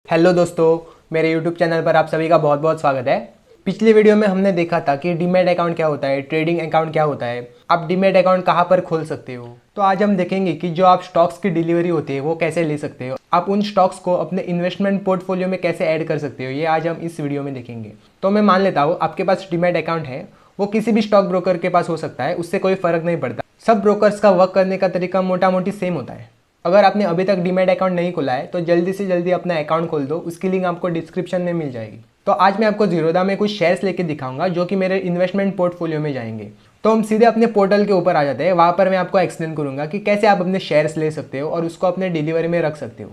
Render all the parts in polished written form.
Hello दोस्तों, मेरे YouTube channel पर आप सभी का बहुत बहुत स्वागत है। पिछली वीडियो में हमने देखा था कि डीमैट अकाउंट क्या होता है, ट्रेडिंग अकाउंट क्या होता है, आप डीमैट अकाउंट कहाँ पर खोल सकते हो। तो आज हम देखेंगे कि जो आप स्टॉक्स की डिलीवरी होती है वो कैसे ले सकते हो, आप उन स्टॉक्स को अपने इन्वेस्टमेंट पोर्टफोलियो में कैसे ऐड कर सकते हो, ये आज हम इस वीडियो में देखेंगे। तो मैं मान लेता हूँ आपके पास डीमैट अकाउंट है, वो किसी भी स्टॉक ब्रोकर के पास हो सकता है, उससे कोई फर्क नहीं पड़ता। सब ब्रोकर्स का वर्क करने का तरीका मोटा मोटी सेम होता है। अगर आपने अभी तक डीमैट अकाउंट नहीं खोला है तो जल्दी से जल्दी अपना अकाउंट खोल दो, उसकी लिंक आपको डिस्क्रिप्शन में मिल जाएगी। तो आज मैं आपको जीरोधा में कुछ शेयर्स लेके दिखाऊंगा जो कि मेरे इन्वेस्टमेंट पोर्टफोलियो में जाएंगे। तो हम सीधे अपने पोर्टल के ऊपर आ जाते हैं, वहाँ पर मैं आपको एक्सप्लेन करूंगा कि कैसे आप अपने शेयर्स ले सकते हो और उसको अपने डिलीवरी में रख सकते हो।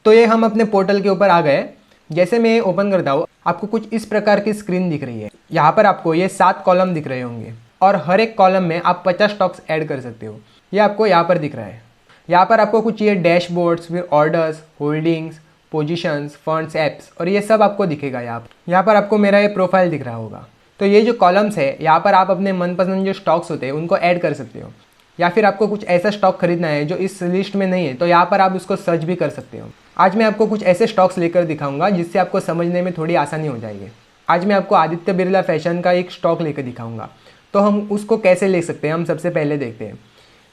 तो ये हम अपने पोर्टल के ऊपर आ गए। जैसे मैं ओपन करता हूँ, आपको कुछ इस प्रकार की स्क्रीन दिख रही है। यहाँ पर आपको ये 7 कॉलम दिख रहे होंगे और हर एक कॉलम में आप 50 स्टॉक्स ऐड कर सकते हो। ये आपको यहाँ पर दिख रहा है। यहाँ पर आपको कुछ ये डैशबोर्ड्स, फिर orders, holdings, positions, funds, apps और ये सब आपको दिखेगा। यहाँ पर आपको मेरा ये प्रोफाइल दिख रहा होगा। तो ये जो कॉलम्स है, यहाँ पर आप अपने मनपसंद जो स्टॉक्स होते हैं उनको ऐड कर सकते हो, या फिर आपको कुछ ऐसा स्टॉक खरीदना है जो इस लिस्ट में नहीं है तो यहाँ पर आप उसको सर्च भी कर सकते हो। आज मैं आपको कुछ ऐसे स्टॉक्स लेकर दिखाऊंगा जिससे आपको समझने में थोड़ी आसानी हो जाएगी। आज मैं आपको आदित्य बिरला फैशन का एक स्टॉक लेकर दिखाऊंगा। तो हम उसको कैसे ले सकते हैं, हम सबसे पहले देखते हैं।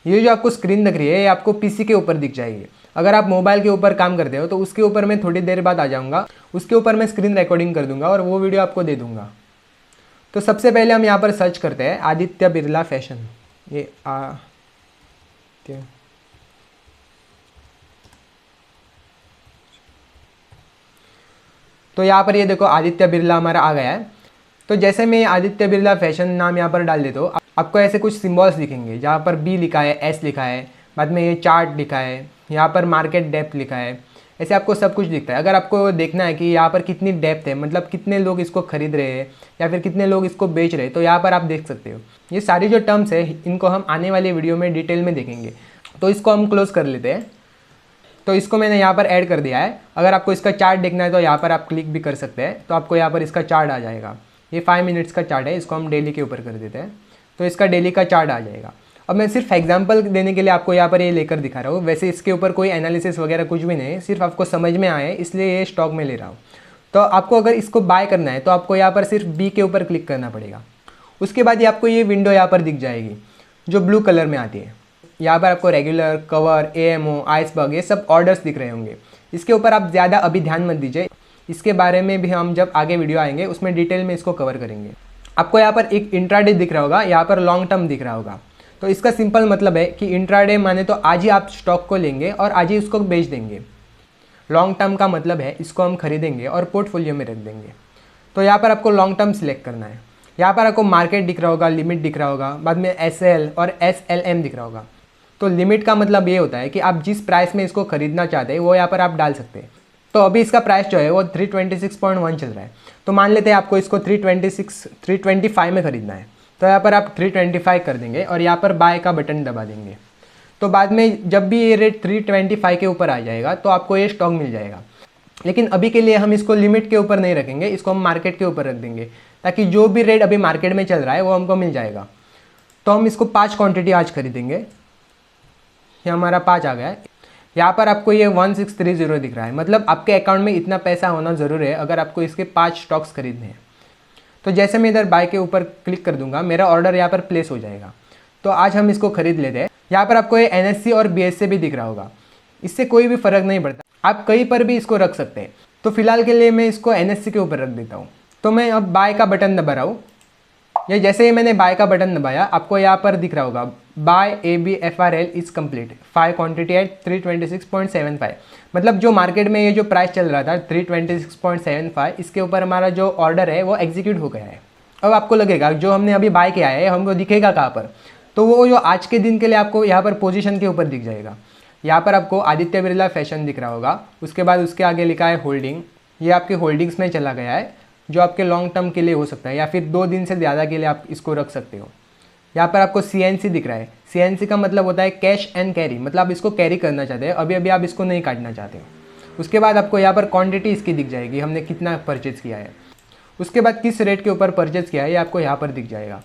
ये जो आपको स्क्रीन दिख रही है, ये आपको पीसी के ऊपर दिख जाएगी। अगर आप मोबाइल के ऊपर काम करते हो तो उसके ऊपर मैं थोड़ी देर बाद आ जाऊंगा, उसके ऊपर मैं स्क्रीन रिकॉर्डिंग कर दूंगा और वो वीडियो आपको दे दूंगा। तो सबसे पहले हम यहाँ पर सर्च करते हैं आदित्य बिरला फैशन। ये तो यहाँ पर ये देखो आदित्य बिरला हमारा आ गया है। तो जैसे मैं आदित्य बिरला फैशन नाम यहाँ पर डाल देता हूँ, आपको ऐसे कुछ सिंबल्स दिखेंगे जहाँ पर बी लिखा है, एस लिखा है, बाद में ये चार्ट लिखा है, यहाँ पर मार्केट डेप्थ लिखा है। ऐसे आपको सब कुछ दिखता है। अगर आपको देखना है कि यहाँ पर कितनी डेप्थ है, मतलब कितने लोग इसको खरीद रहे हैं या फिर कितने लोग इसको बेच रहे हैं, तो यहाँ पर आप देख सकते हो। ये सारी जो टर्म्स है इनको हम आने वाले वीडियो में डिटेल में देखेंगे। तो इसको हम क्लोज कर लेते हैं। तो इसको मैंने यहाँ पर ऐड कर दिया है। अगर आपको इसका चार्ट देखना है तो यहाँ पर आप क्लिक भी कर सकते हैं, तो आपको यहाँ पर इसका चार्ट आ जाएगा। ये 5 मिनट्स का चार्ट है, इसको हम डेली के ऊपर कर देते हैं तो इसका डेली का चार्ट आ जाएगा। अब मैं सिर्फ एग्जांपल देने के लिए आपको यहाँ पर ये लेकर दिखा रहा हूँ। वैसे इसके ऊपर कोई एनालिसिस वगैरह कुछ भी नहीं है, सिर्फ आपको समझ में आए इसलिए ये स्टॉक में ले रहा हूँ। तो आपको अगर इसको बाय करना है तो आपको यहाँ पर सिर्फ बी के ऊपर क्लिक करना पड़ेगा। उसके बाद आपको ये विंडो यहाँ पर दिख जाएगी जो ब्लू कलर में आती है। यहाँ पर आपको रेगुलर, कवर, एएमओ, आइसबर्ग ये सब ऑर्डर्स दिख रहे होंगे। इसके ऊपर आप ज़्यादा अभी ध्यान मत दीजिए, इसके बारे में भी हम जब आगे वीडियो आएंगे उसमें डिटेल में इसको कवर करेंगे। आपको यहाँ पर एक इंट्राडे दिख रहा होगा, यहाँ पर लॉन्ग टर्म दिख रहा होगा। तो इसका सिंपल मतलब है कि इंट्राडे माने तो आज ही आप स्टॉक को लेंगे और आज ही उसको बेच देंगे। लॉन्ग टर्म का मतलब है इसको हम खरीदेंगे और पोर्टफोलियो में रख देंगे। तो यहाँ पर आपको लॉन्ग टर्म सिलेक्ट करना है। यहाँ पर आपको मार्केट दिख रहा होगा, लिमिट दिख रहा होगा, बाद में SL और SLM दिख रहा होगा। तो लिमिट का मतलब ये होता है कि आप जिस प्राइस में इसको खरीदना चाहते हैं वो यहाँ पर आप डाल सकते हैं। तो अभी इसका प्राइस जो है वो 326.1 चल रहा है। तो मान लेते हैं आपको इसको 325 में खरीदना है, तो यहाँ पर आप 325 कर देंगे और यहाँ पर बाय का बटन दबा देंगे। तो बाद में जब भी ये रेट 325 के ऊपर आ जाएगा तो आपको ये स्टॉक मिल जाएगा। लेकिन अभी के लिए हम इसको लिमिट के ऊपर नहीं रखेंगे, इसको हम मार्केट के ऊपर रख देंगे ताकि जो भी रेट अभी मार्केट में चल रहा है वो हमको मिल जाएगा। तो हम इसको 5 क्वान्टिटी आज खरीदेंगे। ये हमारा 5 आ गया है। यहाँ पर आपको ये 1630 दिख रहा है, मतलब आपके अकाउंट में इतना पैसा होना ज़रूर है अगर आपको इसके 5 स्टॉक्स खरीदने हैं। तो जैसे मैं इधर बाय के ऊपर क्लिक कर दूंगा, मेरा ऑर्डर यहाँ पर प्लेस हो जाएगा। तो आज हम इसको खरीद लेते हैं। यहाँ पर आपको ये NSE और BSE भी दिख रहा होगा, इससे कोई भी फ़र्क नहीं पड़ता, आप कहीं पर भी इसको रख सकते हैं। तो फिलहाल के लिए मैं इसको NSE के ऊपर रख देता हूँ। तो मैं अब बाय का बटन दबा रहा हूँ। ये जैसे ही मैंने बाय का बटन दबाया, आपको यहाँ पर दिख रहा होगा by ABFRL is complete, 5 quantity at 326.75। मतलब जो मार्केट में ये जो प्राइस चल रहा था 326.75, इसके ऊपर हमारा जो ऑर्डर है वो एग्जीक्यूट हो गया है। अब आपको लगेगा जो हमने अभी बाय किया है हमको दिखेगा कहाँ पर, तो वो जो आज के दिन के लिए आपको यहाँ पर पोजीशन के ऊपर दिख जाएगा। यहाँ पर आपको आदित्य बिरला फैशन दिख रहा होगा, उसके बाद उसके आगे लिखा है होल्डिंग। ये आपके होल्डिंग्स में चला गया है जो आपके लॉन्ग टर्म के लिए हो सकता है या फिर 2 दिन से ज़्यादा के लिए आप इसको रख सकते हो। यहाँ पर आपको CNC दिख रहा है। CNC का मतलब होता है कैश एंड कैरी, मतलब आप इसको कैरी करना चाहते हैं, अभी अभी आप इसको नहीं काटना चाहते हो। उसके बाद आपको यहाँ पर क्वांटिटी इसकी दिख जाएगी, हमने कितना परचेज़ किया है। उसके बाद किस रेट के ऊपर परचेज़ किया है ये आपको यहाँ पर दिख जाएगा।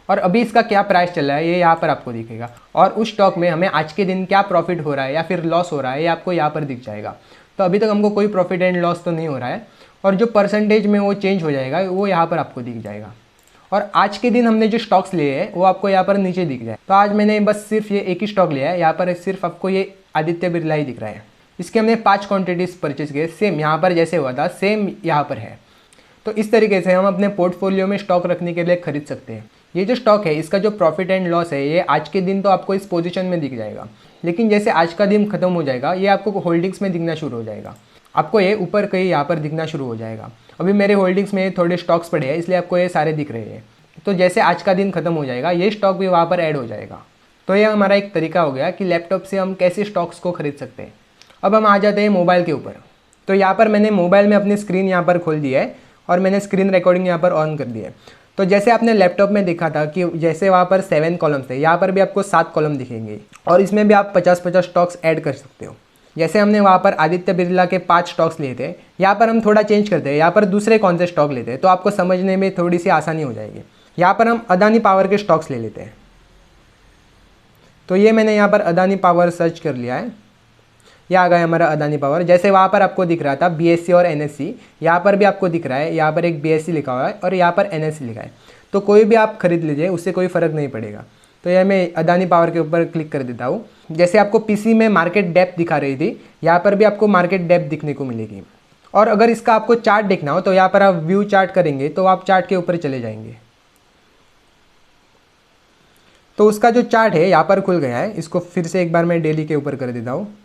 और अभी इसका क्या प्राइस चल रहा है ये यहाँ पर आपको दिखेगा। और उस स्टॉक में हमें आज के दिन क्या प्रॉफिट हो रहा है या फिर लॉस हो रहा है ये आपको यहाँ पर दिख जाएगा। तो अभी तक हमको कोई प्रॉफिट एंड लॉस तो नहीं हो रहा है, और जो परसेंटेज में वो चेंज हो जाएगा वो यहाँ पर आपको दिख जाएगा। और आज के दिन हमने जो स्टॉक्स लिए हैं वो आपको यहाँ पर नीचे दिख जाए। तो आज मैंने बस सिर्फ ये एक ही स्टॉक लिया है, यहाँ पर सिर्फ आपको ये आदित्य बिरला ही दिख रहा है। इसके हमने 5 क्वांटिटीज़ परचेज किए, सेम यहाँ पर जैसे हुआ था सेम यहाँ पर है। तो इस तरीके से हम अपने पोर्टफोलियो में स्टॉक रखने के लिए खरीद सकते हैं। ये जो स्टॉक है इसका जो प्रॉफिट एंड लॉस है ये आज के दिन तो आपको इस पोजीशन में दिख जाएगा, लेकिन जैसे आज का दिन खत्म हो जाएगा ये आपको होल्डिंग्स में दिखना शुरू हो जाएगा। आपको ये ऊपर कहीं यहाँ पर दिखना शुरू हो जाएगा। अभी मेरे होल्डिंग्स में थोड़े स्टॉक्स पड़े हैं इसलिए आपको ये सारे दिख रहे हैं। तो जैसे आज का दिन खत्म हो जाएगा ये स्टॉक भी वहाँ पर ऐड हो जाएगा। तो ये हमारा एक तरीका हो गया कि लैपटॉप से हम कैसे स्टॉक्स को खरीद सकते हैं। अब हम आ जाते हैं मोबाइल के ऊपर। तो यहाँ पर मैंने मोबाइल में अपनी स्क्रीन यहाँ पर खोल दी है और मैंने स्क्रीन रिकॉर्डिंग यहाँ पर ऑन कर दी है। तो जैसे आपने लैपटॉप में देखा था कि जैसे वहाँ पर 7 कॉलम्स थे, यहाँ पर भी आपको 7 कॉलम दिखेंगे और इसमें भी आप 50-50 स्टॉक्स ऐड कर सकते हो। जैसे हमने वहाँ पर आदित्य बिरला के 5 स्टॉक्स लिए थे, यहाँ पर हम थोड़ा चेंज करते हैं, यहाँ पर दूसरे कौन से स्टॉक लेते हैं तो आपको समझने में थोड़ी सी आसानी हो जाएगी। यहाँ पर हम अदानी पावर के स्टॉक्स ले लेते हैं। तो ये मैंने यहाँ पर अदानी पावर सर्च कर लिया है, ये आ गया हमारा अदानी पावर। जैसे वहाँ पर आपको दिख रहा था बीएससी और एनएससी, यहाँ पर भी आपको दिख रहा है, यहाँ पर एक बीएससी लिखा हुआ है और यहाँ पर एनएससी लिखा है। तो कोई भी आप खरीद लीजिए, उससे कोई फ़र्क नहीं पड़ेगा। तो यह मैं अदानी पावर के ऊपर क्लिक कर देता हूँ। जैसे आपको पीसी में मार्केट डेप्थ दिखा रही थी, यहाँ पर भी आपको मार्केट डेप्थ दिखने को मिलेगी। और अगर इसका आपको चार्ट देखना हो तो यहाँ पर आप व्यू चार्ट करेंगे तो आप चार्ट के ऊपर चले जाएंगे। तो उसका जो चार्ट है यहाँ पर खुल गया है। इसको फिर से एक बार मैं डेली के ऊपर कर देता हूँ।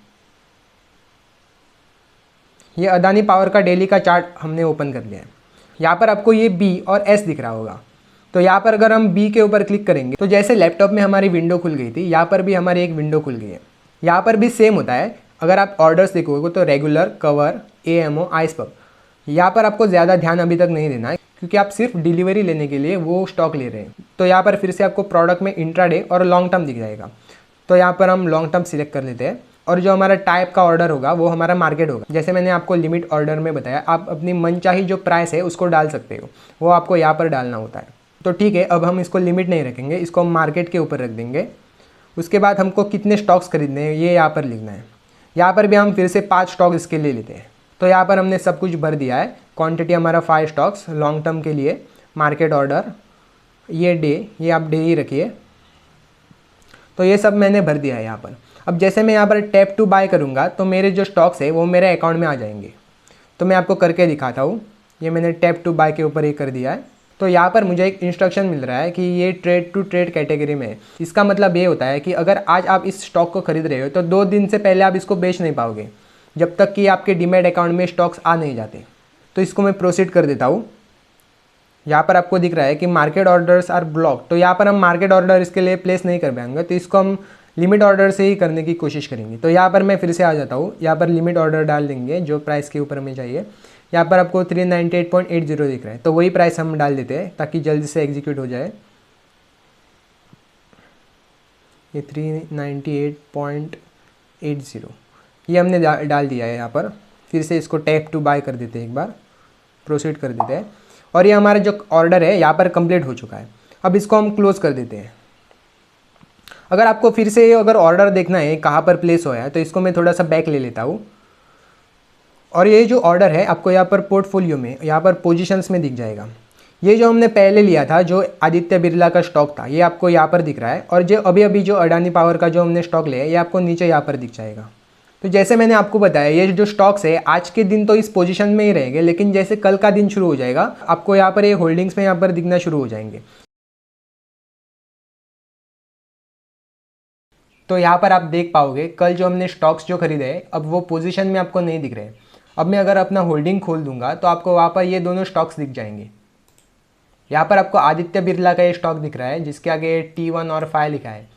ये अदानी पावर का डेली का चार्ट हमने ओपन कर लिया है। यहाँ पर आपको ये बी और एस दिख रहा होगा। तो यहाँ पर अगर हम बी के ऊपर क्लिक करेंगे तो जैसे लैपटॉप में हमारी विंडो खुल गई थी, यहाँ पर भी हमारी एक विंडो खुल गई है। यहाँ पर भी सेम होता है। अगर आप ऑर्डर्स देखोगे तो रेगुलर, कवर, एएमओ, आइसपब, यहाँ पर आपको ज़्यादा ध्यान अभी तक नहीं देना है क्योंकि आप सिर्फ डिलीवरी लेने के लिए वो स्टॉक ले रहे हैं। तो यहाँ पर फिर से आपको प्रोडक्ट में इंट्राडे और लॉन्ग टर्म दिख जाएगा। तो यहाँ पर हम लॉन्ग टर्म सिलेक्ट कर लेते हैं और जो हमारा टाइप का ऑर्डर होगा वो हमारा मार्केट होगा। जैसे मैंने आपको लिमिट ऑर्डर में बताया, आप अपनी मनचाही जो प्राइस है उसको डाल सकते हो, वो आपको यहाँ पर डालना होता है। तो ठीक है, अब हम इसको लिमिट नहीं रखेंगे, इसको हम मार्केट के ऊपर रख देंगे। उसके बाद हमको कितने स्टॉक्स खरीदने हैं ये यहाँ पर लिखना है। यहाँ पर भी हम फिर से 5 स्टॉक इसके लिए लेते हैं। तो यहाँ पर हमने सब कुछ भर दिया है। क्वांटिटी हमारा 5 स्टॉक्स लॉन्ग टर्म के लिए, मार्केट ऑर्डर, ये डे, ये आप डे ही रखिए। तो ये सब मैंने भर दिया है यहाँ पर। अब जैसे मैं यहाँ पर टैप टू बाय करूँगा तो मेरे जो स्टॉक्स है वो मेरे अकाउंट में आ जाएंगे। तो मैं आपको करके दिखाता हूँ। ये मैंने टैप टू बाय के ऊपर ही कर दिया है। तो यहाँ पर मुझे एक इंस्ट्रक्शन मिल रहा है कि ये ट्रेड टू ट्रेड कैटेगरी में है। इसका मतलब ये होता है कि अगर आज आप इस स्टॉक को खरीद रहे हो तो 2 दिन से पहले आप इसको बेच नहीं पाओगे जब तक कि आपके डीमैट अकाउंट में स्टॉक्स आ नहीं जाते। तो इसको मैं प्रोसीड कर देता हूँ। यहाँ पर आपको दिख रहा है कि मार्केट ऑर्डर्स आर ब्लॉक। तो यहाँ पर हम मार्केट ऑर्डर इसके लिए प्लेस नहीं कर पाएंगे, तो इसको हम लिमिट ऑर्डर से ही करने की कोशिश करेंगे। तो यहाँ पर मैं फिर से आ जाता हूँ। यहाँ पर लिमिट ऑर्डर डाल देंगे जो प्राइस के ऊपर हमें चाहिए। यहाँ पर आपको 398.80 दिख रहा है, तो वही प्राइस हम डाल देते हैं ताकि जल्दी से एग्जीक्यूट हो जाए। ये 398.80 ये हमने डाल दिया है यहाँ पर। फिर से इसको टैप टू बाय कर देते हैं, एक बार प्रोसीड कर देते हैं। और ये हमारा जो ऑर्डर है यहाँ पर कंप्लीट हो चुका है। अब इसको हम क्लोज कर देते हैं। अगर आपको फिर से अगर ऑर्डर देखना है कहाँ पर प्लेस हुआ है तो इसको मैं थोड़ा सा बैक ले लेता हूँ। और ये जो ऑर्डर है आपको यहाँ पर पोर्टफोलियो में, यहाँ पर पोजीशंस में दिख जाएगा। ये जो हमने पहले लिया था जो आदित्य बिरला का स्टॉक था ये आपको यहाँ पर दिख रहा है। और जो अभी अभी जो अडानी पावर का जो हमने स्टॉक लिया है ये आपको नीचे यहाँ पर दिख जाएगा। तो जैसे मैंने आपको बताया ये जो स्टॉक्स है आज के दिन तो इस पोजीशन में ही रहेंगे, लेकिन जैसे कल का दिन शुरू हो जाएगा आपको यहाँ पर ये होल्डिंग्स में यहाँ पर दिखना शुरू हो जाएंगे। तो यहाँ पर आप देख पाओगे कल जो हमने स्टॉक्स जो खरीदे हैं अब वो पोजीशन में आपको नहीं दिख रहे। अब मैं अगर अपना होल्डिंग खोल दूंगा तो आपको वहाँ पर ये दोनों स्टॉक्स दिख जाएंगे। यहाँ पर आपको आदित्य बिरला का ये स्टॉक दिख रहा है जिसके आगे T1 और 5 लिखा है।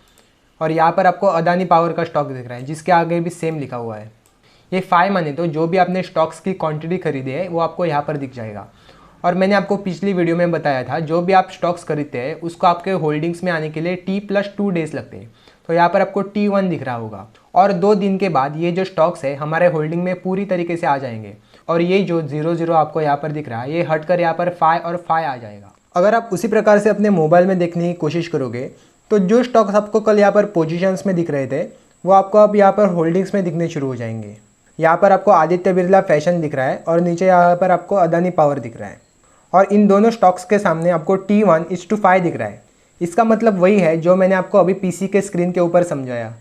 और यहाँ पर आपको अदानी पावर का स्टॉक दिख रहा है जिसके आगे भी सेम लिखा हुआ है। ये 5 माने तो जो भी आपने स्टॉक्स की क्वांटिटी खरीदी है वो आपको यहाँ पर दिख जाएगा। और मैंने आपको पिछली वीडियो में बताया था जो भी आप स्टॉक्स खरीदते हैं उसको आपके होल्डिंग्स में आने के लिए T+2 डेज लगते हैं। तो यहाँ पर आपको T1 दिख रहा होगा और 2 दिन के बाद ये जो स्टॉक्स है हमारे होल्डिंग में पूरी तरीके से आ जाएंगे। और ये जो 00 आपको यहाँ पर दिख रहा है ये हटकर यहाँ पर 5 और 5 आ जाएगा। अगर आप उसी प्रकार से अपने मोबाइल में देखने की कोशिश करोगे तो जो स्टॉक्स आपको कल यहाँ पर पोजीशंस में दिख रहे थे वो आपको अब यहाँ पर होल्डिंग्स में दिखने शुरू हो जाएंगे। यहाँ पर आपको आदित्य बिरला फैशन दिख रहा है और नीचे यहाँ पर आपको अदानी पावर दिख रहा है और इन दोनों स्टॉक्स के सामने आपको T1:5 दिख रहा है। इसका मतलब वही है जो मैंने आपको अभी पीसी के स्क्रीन के ऊपर समझाया।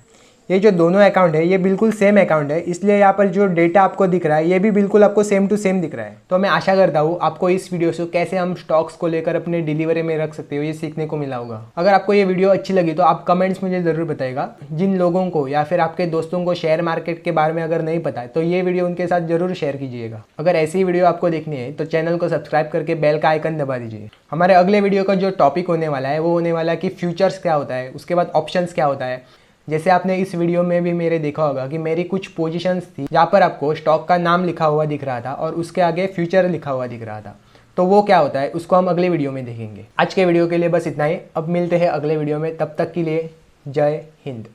ये जो दोनों अकाउंट है ये बिल्कुल सेम अकाउंट है, इसलिए यहाँ पर जो डेटा आपको दिख रहा है ये भी बिल्कुल आपको सेम टू सेम दिख रहा है। तो मैं आशा करता हूँ आपको इस वीडियो से कैसे हम स्टॉक्स को लेकर अपने डिलीवरी में रख सकते हो ये सीखने को मिला होगा। अगर आपको ये वीडियो अच्छी लगी तो आप कमेंट्स मुझे ज़रूर बताइएगा। जिन लोगों को या फिर आपके दोस्तों को शेयर मार्केट के बारे में अगर नहीं पता है तो ये वीडियो उनके साथ जरूर शेयर कीजिएगा। अगर ऐसी ही वीडियो आपको देखनी है तो चैनल को सब्सक्राइब करके बेल का आइकन दबा दीजिए। हमारे अगले वीडियो का जो टॉपिक होने वाला है वो होने वाला है कि फ्यूचर्स क्या होता है, उसके बाद ऑप्शंस क्या होता है। जैसे आपने इस वीडियो में भी मेरे देखा होगा कि मेरी कुछ पोजीशंस थी जहाँ पर आपको स्टॉक का नाम लिखा हुआ दिख रहा था और उसके आगे फ्यूचर लिखा हुआ दिख रहा था। तो वो क्या होता है उसको हम अगले वीडियो में देखेंगे। आज के वीडियो के लिए बस इतना ही। अब मिलते हैं अगले वीडियो में, तब तक के लिए जय हिंद।